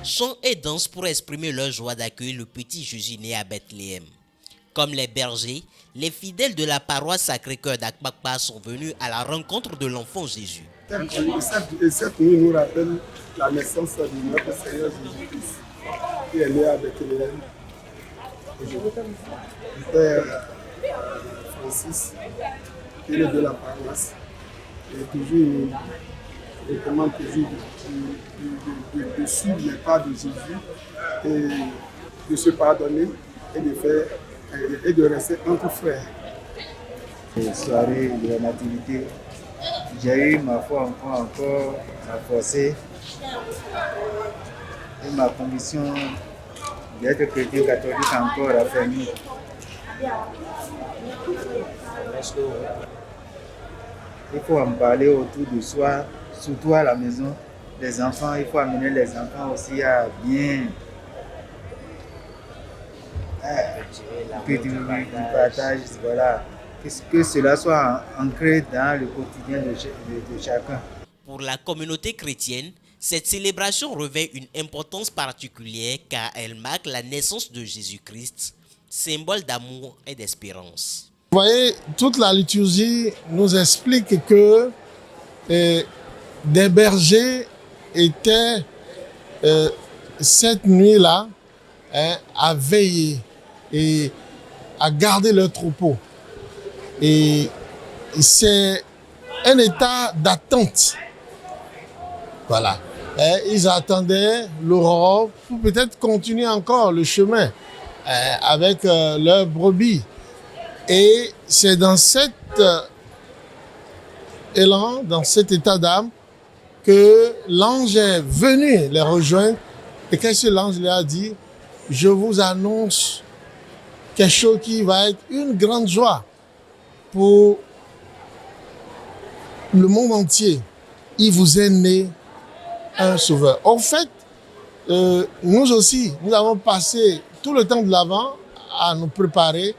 Chants et danses pour exprimer leur joie d'accueillir le petit Jésus né à Bethléem. Comme les bergers, les fidèles de la paroisse Sacré-Cœur d'Akbakpa sont venus à la rencontre de l'enfant Jésus. Cette nuit nous rappelle la naissance de notre Seigneur Jésus-Christ, qui est né à Bethléem. Le Père Francis, qui est de la paroisse, et toujours il recommande toujours de suivre les pas de Jésus et de se pardonner et de rester entre frères. Les soirées de la nativité, j'ai eu ma foi encore renforcée et ma conviction d'être chrétien catholique encore affermie. Il faut en parler autour de soi, surtout à la maison. Les enfants, il faut amener les enfants aussi à bien du partage, voilà. Que cela soit ancré dans le quotidien de chacun. Pour la communauté chrétienne, cette célébration revêt une importance particulière car elle marque la naissance de Jésus-Christ, symbole d'amour et d'espérance. Vous voyez, toute la liturgie nous explique que des bergers étaient cette nuit-là à veiller et à garder leur troupeau. Et c'est un état d'attente. Voilà. Ils attendaient l'aurore pour peut-être continuer encore le chemin avec leurs brebis. Et c'est dans cet élan, dans cet état d'âme, que l'ange est venu les rejoindre. Et qu'est-ce que l'ange leur a dit? Je vous annonce quelque chose qui va être une grande joie pour le monde entier. Il vous est né un sauveur. En fait, nous aussi, nous avons passé tout le temps de l'Avent à nous préparer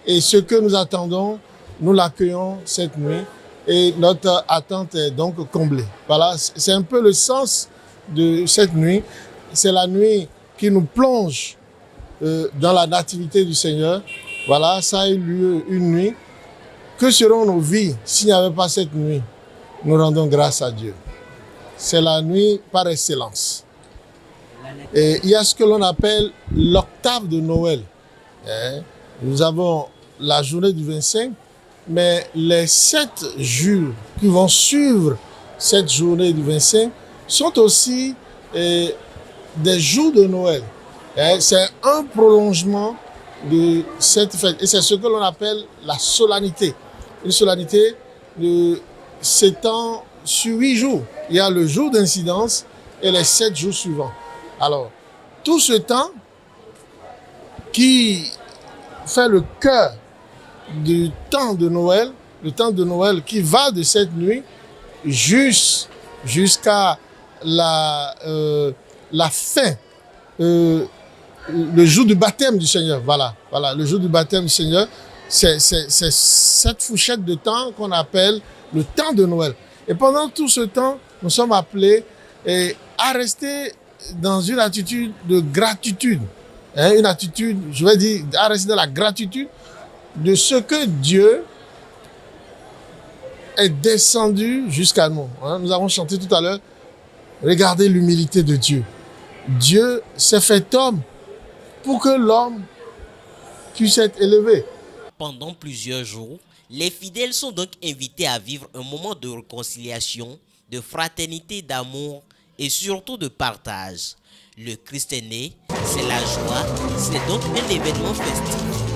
et ce que nous attendons, nous l'accueillons cette nuit et notre attente est donc comblée. Voilà, c'est un peu le sens de cette nuit. C'est la nuit qui nous plonge dans la nativité du Seigneur. Voilà, ça a eu lieu une nuit. Que seront nos vies s'il n'y avait pas cette nuit? Nous rendons grâce à Dieu. C'est la nuit par excellence. Et il y a ce que l'on appelle l'octave de Noël. Nous avons la journée du 25, mais les 7 jours qui vont suivre cette journée du 25 sont aussi des jours de Noël. C'est un prolongement de cette fête. Et c'est ce que l'on appelle la solennité. Une solennité s'étend sur 8 jours. Il y a le jour d'incidence et les 7 jours suivants. Alors, tout ce temps qui fait le cœur du temps de Noël, le temps de Noël qui va de cette nuit jusqu'à la fin, le jour du baptême du Seigneur. Voilà, le jour du baptême du Seigneur, c'est cette fourchette de temps qu'on appelle le temps de Noël. Et pendant tout ce temps, nous sommes appelés à rester dans une attitude de gratitude. Une attitude, je vais dire, à rester dans la gratitude de ce que Dieu est descendu jusqu'à nous. Nous avons chanté tout à l'heure, regardez l'humilité de Dieu. Dieu s'est fait homme pour que l'homme puisse être élevé. Pendant plusieurs jours, les fidèles sont donc invités à vivre un moment de réconciliation, de fraternité, d'amour et surtout de partage. Le Christ est né, c'est la joie, c'est donc un événement festif.